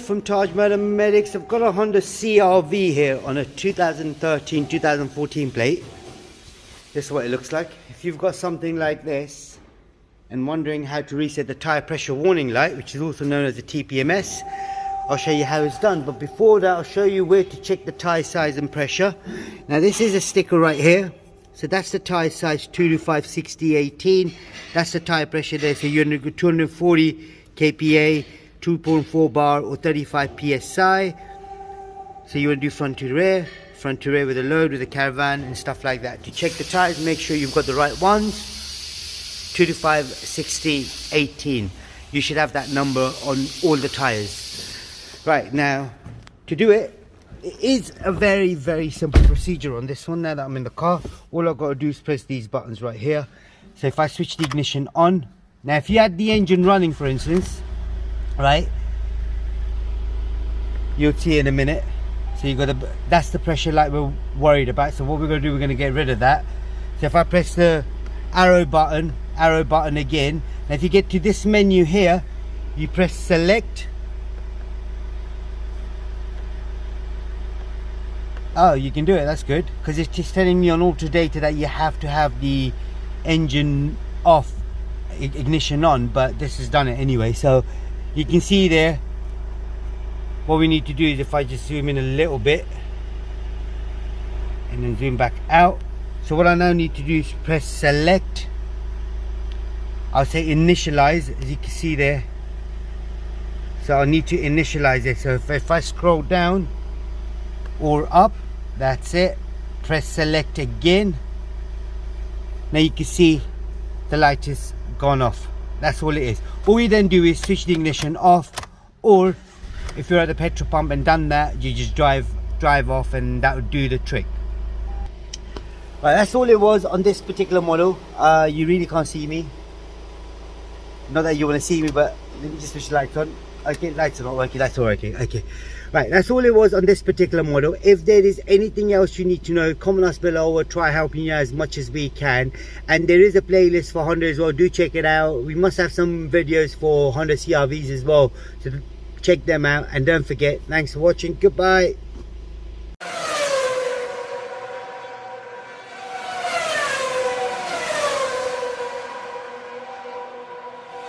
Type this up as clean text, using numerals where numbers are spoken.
from Tajmotormedics. I've got a Honda CR-V here on a 2013-2014 plate. This is what it looks like. If you've got something like this and wondering how to reset the tire pressure warning light, which is also known as the tpms, I'll show you how it's done. But before that, I'll show you where to check the tire size and pressure. Now this is a sticker right here. So that's the tire size 225/60/18. That's the tire pressure there. So you're going to go 240 kPa, 2.4 bar or 35 psi. So you want to do front to rear with a load, with a caravan and stuff like that. To check the tires, make sure you've got the right ones. 225/60/18. You should have that number on all the tires. Right, now to do it, it is a very, very simple procedure on this one. Now that I'm in the car, all I've got to do is press these buttons right here. So if I switch the ignition on, now if you had the engine running, for instance, right, you'll see in a minute. So you got that's the pressure light we're worried about. So what we're going to do, we're going to get rid of that. So if I press the arrow button again, now if you get to this menu here, you press select. Oh, you can do it, that's good, because it's just telling me on auto data that you have to have the engine off, ignition on, but this has done it anyway. So you can see there, what we need to do is, if I just zoom in a little bit and then zoom back out. So what I now need to do is press select. I'll say initialize, as you can see there. So I need to initialize it. So if I scroll down or up, that's it, press select again. Now you can see the light is gone off. That's all it is. All we then do is switch the ignition off, or if you're at the petrol pump and done that, you just drive off and that would do the trick. Right, that's all it was on this particular model. You really can't see me, not that you want to see me, but let me just switch the lights on. Okay, lights are not working, that's all working. Okay, right, that's all it was on this particular model. If there is anything else you need to know, comment us below. We'll try helping you as much as we can. And there is a playlist for Honda as well, do check it out. We must have some videos for Honda CR-Vs as well, so check them out. And don't forget, thanks for watching, goodbye.